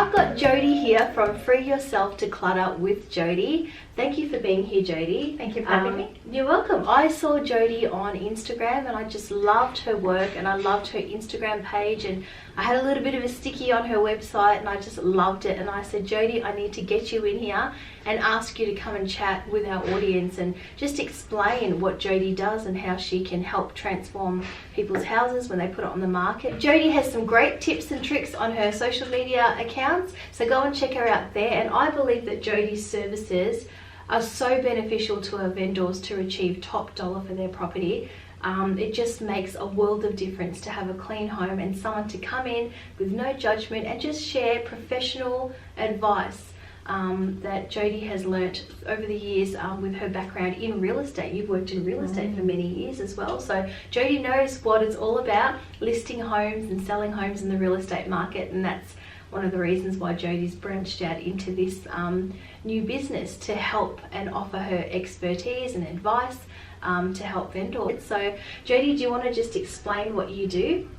I've got Jody here from Free Yourself to Clutter with Jody. Thank you for being here, Jody. Thank you for having me. You're welcome. I saw Jody on Instagram and I just loved her work and I loved her Instagram page, and I had a little bit of a sticky on her website and I just loved it, and I said, Jody, I need to get you in here and ask you to come and chat with our audience and just explain what Jody does and how she can help transform people's houses when they put it on the market. Jody has some great tips and tricks on her social media accounts, so go and check her out there. And I believe that Jody's services are so beneficial to our vendors to achieve top dollar for their property. It just makes a world of difference to have a clean home and someone to come in with no judgment and just share professional advice that Jody has learnt over the years with her background in real estate. You've worked in real estate for many years as well, so Jody knows what it's all about, listing homes and selling homes in the real estate market, and that's one of the reasons why Jody's branched out into this new business to help and offer her expertise and advice to help vendors. So Jody, do you want to just explain what you do?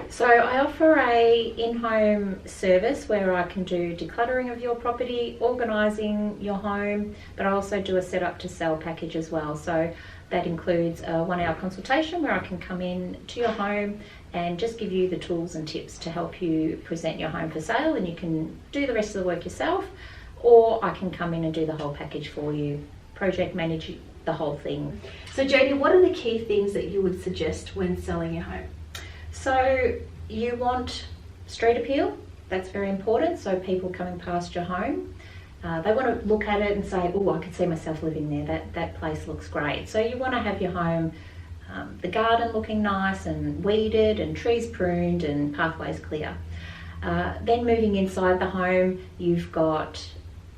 So I offer a in-home service where I can do decluttering of your property, organising your home, but I also do a set up to sell package as well. So that includes a 1-hour consultation where I can come in to your home and just give you the tools and tips to help you present your home for sale, and you can do the rest of the work yourself, or I can come in and do the whole package for you, project manage the whole thing. So Jody, what are the key things that you would suggest when selling your home? So you want street appeal, that's very important, so people coming past your home, they want to look at it and say, oh, I could see myself living there, that place looks great. So you want to have your home, the garden looking nice and weeded and trees pruned and pathways clear. Then moving inside the home, you've got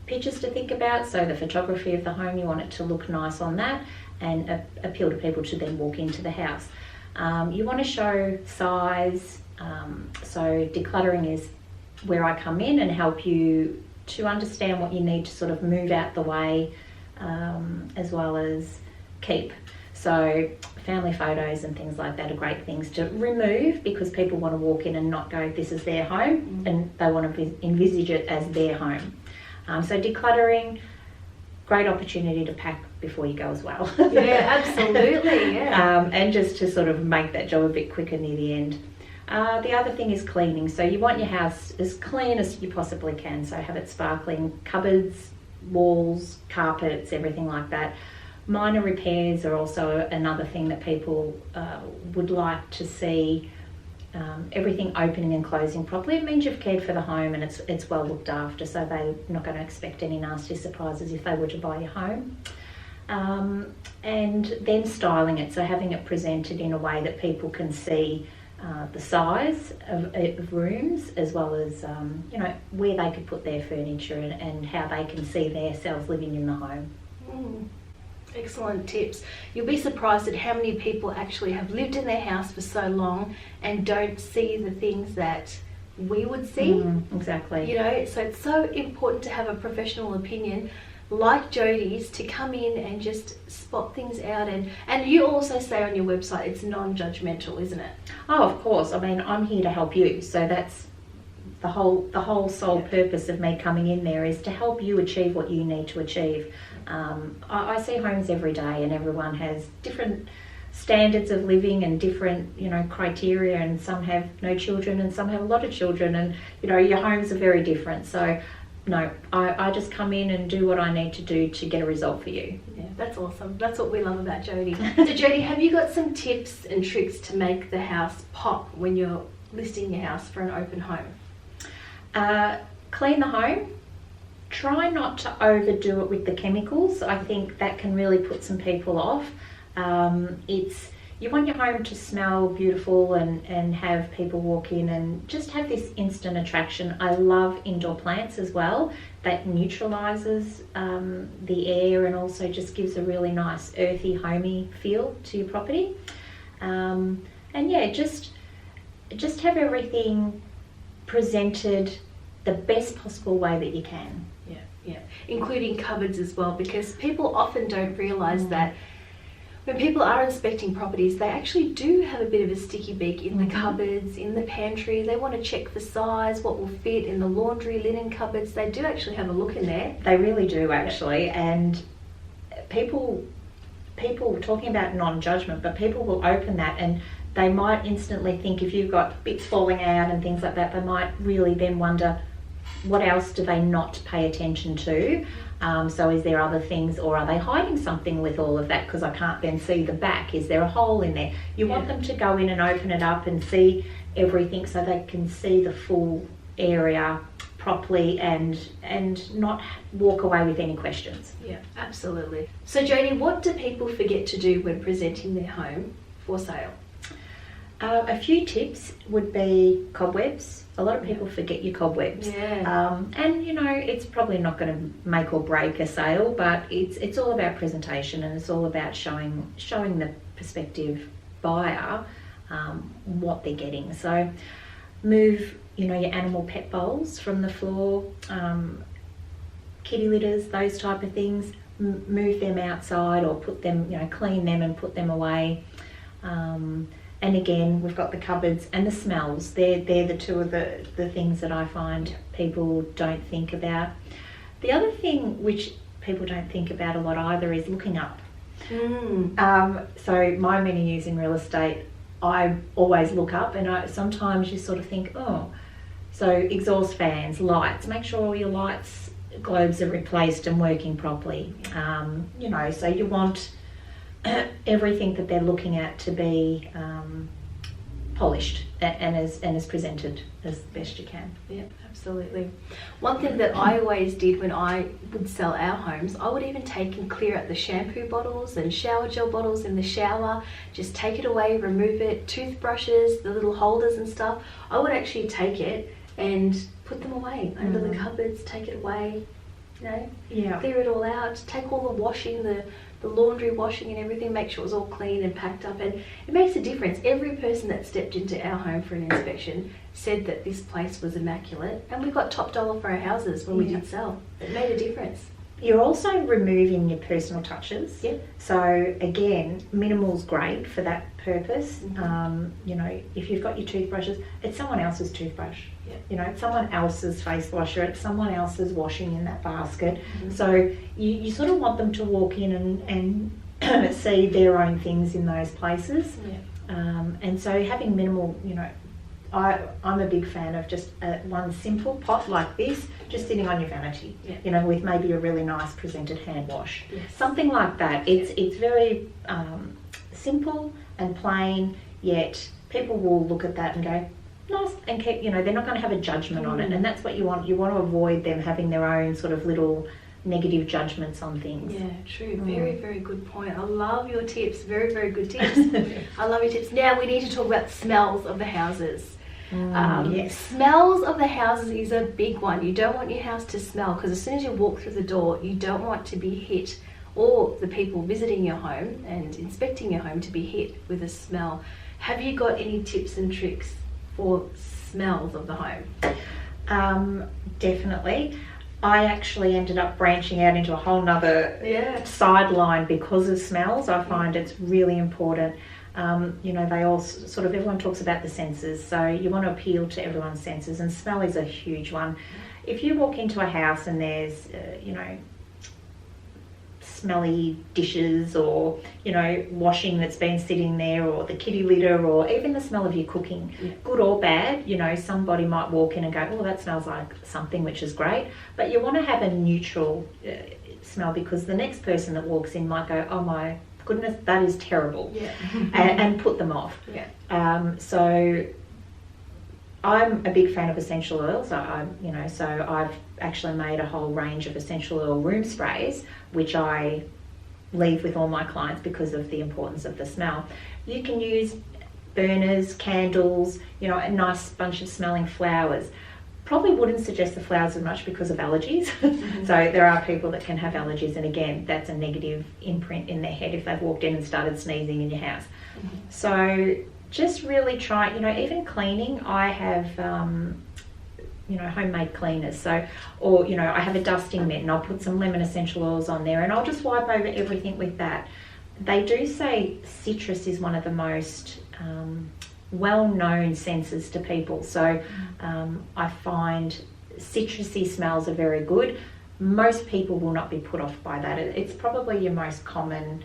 pictures to think about, so the photography of the home, you want it to look nice on that and appeal to people to then walk into the house. You want to show size, so decluttering is where I come in and help you to understand what you need to sort of move out the way, as well as keep. So family photos and things like that are great things to remove, because people want to walk in and not go, this is their home, and they want to envisage it as their home. So decluttering, great opportunity to pack before you go as well. Yeah, absolutely, yeah. And just to sort of make that job a bit quicker near the end. The other thing is cleaning. So you want your house as clean as you possibly can. So have it sparkling, cupboards, walls, carpets, everything like that. Minor repairs are also another thing that people would like to see. Everything opening and closing properly. It means you've cared for the home and it's well looked after, so they're not going to expect any nasty surprises if they were to buy your home. And then styling it, so having it presented in a way that people can see the size of rooms, as well as where they could put their furniture and how they can see themselves living in the home. Excellent tips. You'll be surprised at how many people actually have lived in their house for so long and don't see the things that we would see. Exactly. You know, so it's so important to have a professional opinion like Jody's to come in and just spot things out. And you also say on your website it's non-judgmental, isn't it? Oh, of course. I mean, I'm here to help you, so that's the whole sole purpose of me coming in there, is to help you achieve what you need to achieve. I see homes every day, and everyone has different standards of living and different, criteria, and some have no children and some have a lot of children, and your homes are very different. So no, I just come in and do what I need to do to get a result for you. Yeah, that's awesome. That's what we love about Jody. So Jody, have you got some tips and tricks to make the house pop when you're listing your house for an open home? Clean the home. Try not to overdo it with the chemicals. I think that can really put some people off. You want your home to smell beautiful and have people walk in and just have this instant attraction. I love indoor plants as well. That neutralises the air and also just gives a really nice earthy, homey feel to your property. And yeah, just have everything presented the best possible way that you can. Yeah, including cupboards as well, because people often don't realise that When people are inspecting properties, they actually do have a bit of a sticky beak in the cupboards, in the pantry. They want to check for size, what will fit in the laundry, linen cupboards. They do actually have a look in there. They really do, actually. And people talking about non-judgment, but people will open that and they might instantly think, if you've got bits falling out and things like that, they might really then wonder, what else do they not pay attention to? So is there other things, or are they hiding something with all of that because I can't then see the back? Is there a hole in there? You want them to go in and open it up and see everything so they can see the full area properly and not walk away with any questions. Yeah, absolutely. So Jodie, what do people forget to do when presenting their home for sale? A few tips would be cobwebs. A lot of people forget your cobwebs. Yeah. And it's probably not going to make or break a sale, but it's all about presentation, and it's all about showing the prospective buyer what they're getting. So move your animal pet bowls from the floor, kitty litters, those type of things. Move them outside, or put them, clean them and put them away. And again, we've got the cupboards and the smells. They're the two of the things that I find people don't think about. The other thing which people don't think about a lot either is looking up. So my many years in real estate, I always look up, and sometimes you sort of think, so exhaust fans, lights, make sure all your lights globes are replaced and working properly. So you want everything that they're looking at to be polished and as presented as best you can. Yeah, absolutely. One thing that I always did when I would sell our homes, I would even take and clear out the shampoo bottles and shower gel bottles in the shower, just take it away, remove it, toothbrushes, the little holders and stuff. I would actually take it and put them away under the cupboards, take it away, clear it all out, take all the washing, the laundry washing and everything, make sure it was all clean and packed up, and it makes a difference. Every person that stepped into our home for an inspection said that this place was immaculate, and we got top dollar for our houses when we did sell. It made a difference. You're also removing your personal touches. Yep. So again, minimal's great for that purpose. If you've got your toothbrushes, it's someone else's toothbrush. Yep. It's someone else's face washer, it's someone else's washing in that basket. So you sort of want them to walk in and see their own things in those places. And so having minimal, I'm a big fan of just one simple pot like this, just sitting on your vanity, with maybe a really nice presented hand wash. Something like that. It's very simple and plain, yet people will look at that and go, nice, and keep, they're not going to have a judgment on it, and that's what you want. You want to avoid them having their own sort of little negative judgments on things. Yeah, true. Very, very good point. I love your tips. Very, very good tips. I love your tips. Now we need to talk about smells of the houses. Yes. Smells of the houses is a big one. You don't want your house to smell, because as soon as you walk through the door, you don't want to be hit, or the people visiting your home and inspecting your home to be hit with a smell. Have you got any tips and tricks for smells of the home? Definitely. I actually ended up branching out into a whole nother sideline because of smells. I find it's really important. They all sort of, everyone talks about the senses, so you want to appeal to everyone's senses, and smell is a huge one. If you walk into a house and there's, smelly dishes, or washing that's been sitting there, or the kitty litter, or even the smell of your cooking, good or bad, somebody might walk in and go, that smells like something, which is great, but you want to have a neutral smell, because the next person that walks in might go, oh my goodness, that is terrible, and put them off. So I'm a big fan of essential oils. So I've actually made a whole range of essential oil room sprays, which I leave with all my clients because of the importance of the smell. You can use burners, candles, a nice bunch of smelling flowers. Probably wouldn't suggest the flowers as much because of allergies. So there are people that can have allergies, and again, that's a negative imprint in their head if they've walked in and started sneezing in your house. So just really try, even cleaning, I have homemade cleaners. So, or I have a dusting mitt, and I'll put some lemon essential oils on there, and I'll just wipe over everything with that. They do say citrus is one of the most well-known scents to people. So I find citrusy smells are very good. Most people will not be put off by that. It's probably your most common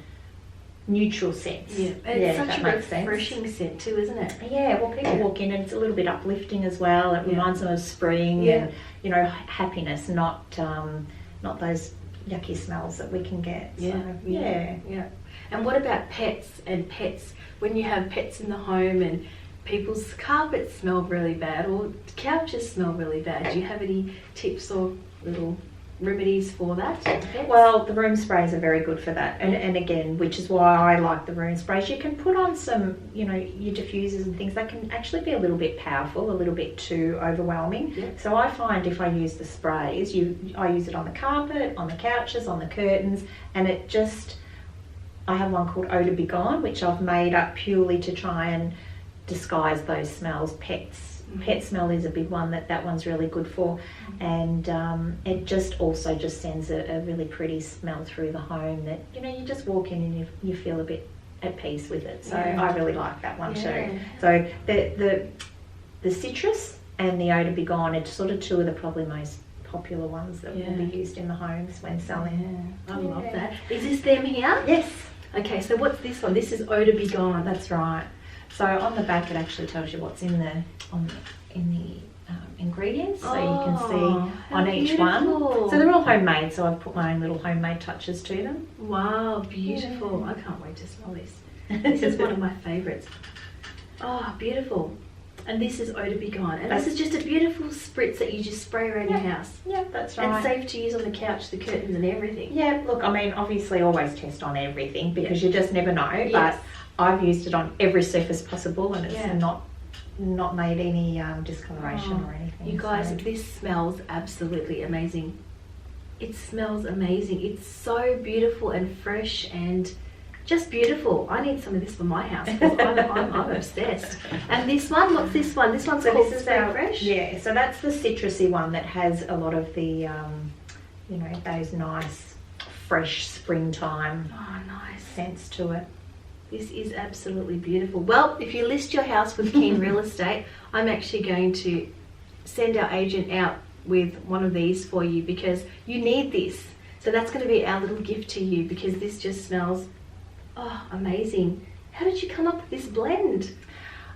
neutral scents. Yeah, and it's such a refreshing scent too, isn't it? Yeah, well, people walk in and it's a little bit uplifting as well. It reminds them of spring and, you know, happiness, not those yucky smells that we can get. Yeah. And what about pets and pets? When you have pets in the home and people's carpets smell really bad or couches smell really bad, do you have any tips or little remedies for that? Well, the room sprays are very good for that, and again, which is why I like the room sprays. You can put on some, you know, your diffusers and things that can actually be a little bit powerful, a little bit too overwhelming. So I find if I use the sprays, I use it on the carpet, on the couches, on the curtains, and it just, I have one called Eau de Begone, which I've made up purely to try and disguise those smells. Pet smell is a big one that one's really good for, and it just also just sends a really pretty smell through the home that, you know, you just walk in and you feel a bit at peace with it. So I really like that one too. So the citrus and the Eau de Begone are sort of two of the probably most popular ones that will be used in the homes when selling. I love that. Is this them here? Yes. Okay, so what's this one? This is Eau de Begone. That's right. So on the back it actually tells you what's in the ingredients, so you can see on each one. So they're all homemade, so I've put my own little homemade touches to them. Wow, beautiful. I can't wait to smell this. This is one of my favourites. Oh, beautiful. And this is Eau de Begone. And this is just a beautiful spritz that you just spray around your house. Yeah, that's right. And safe to use on the couch, the curtains and everything. Yeah, look, I mean, obviously always test on everything because you just never know, but I've used it on every surface possible and it's not made any discoloration or anything. You guys, this smells absolutely amazing. It smells amazing. It's so beautiful and fresh and just beautiful. I need some of this for my house because I'm obsessed. And this one, what's this one? This one's called Spray Fresh? Yeah, so that's the citrusy one that has a lot of the, you know, those nice, fresh springtime scents to it. This is absolutely beautiful. Well, if you list your house with Keen Real Estate, I'm actually going to send our agent out with one of these for you because you need this. So that's going to be our little gift to you because this just smells, amazing. How did you come up with this blend?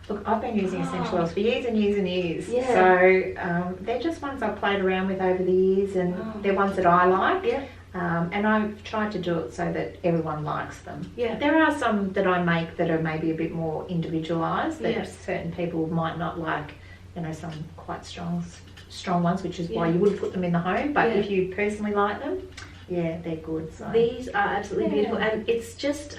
Look, I've been using essential oils for years and years and years. So they're just ones I've played around with over the years and they're ones that I like. And I've tried to do it so that everyone likes them. There are some that I make that are maybe a bit more individualised that certain people might not like, you know, some quite strong ones, which is why you would put them in the home. But if you personally like them, they're good. So these are absolutely beautiful, and it's just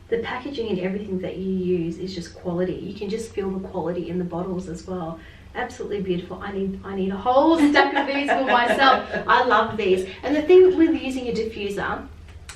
the packaging and everything that you use is just quality. You can just feel the quality in the bottles as well. Absolutely beautiful. I need a whole stack of these for myself. I love these. And the thing with using a diffuser,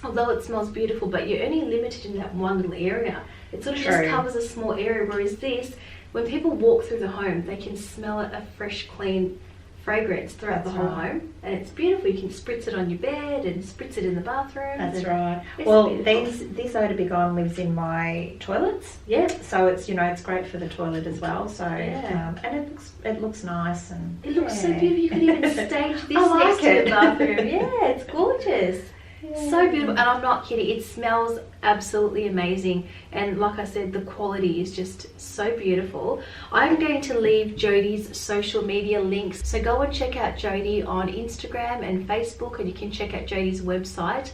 although it smells beautiful, but you're only limited in that one little area. It sort of just covers a small area, whereas this, when people walk through the home, they can smell it, a fresh, clean fragrance throughout the whole home. And it's beautiful. You can spritz it on your bed and spritz it in the bathroom. That's right. Well, this Eau de Begone lives in my toilets. So it's, you know, it's great for the toilet as well. So and it looks nice and it looks so beautiful. You could even stage this next to the bathroom. It's gorgeous. So beautiful, and I'm not kidding, it smells absolutely amazing, and like I said, the quality is just so beautiful. I'm going to leave Jodie's social media links, so go and check out Jodie on Instagram and Facebook, and you can check out Jodie's website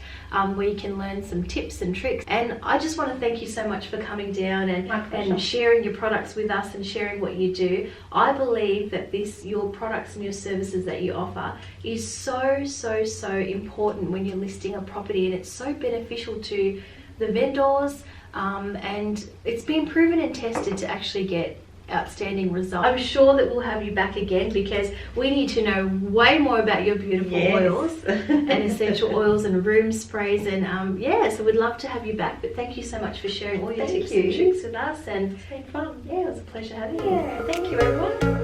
where you can learn some tips and tricks. And I just want to thank you so much for coming down and sharing your products with us and sharing what you do. I believe that your products and your services that you offer is so important when you're listing a property, and it's so beneficial to the vendors, and it's been proven and tested to actually get outstanding results. I'm sure that we'll have you back again because we need to know way more about your beautiful oils and essential oils and room sprays, and so we'd love to have you back. But thank you so much for sharing all your tips and tricks with us, and it's been fun. It was a pleasure having you. Thank you everyone.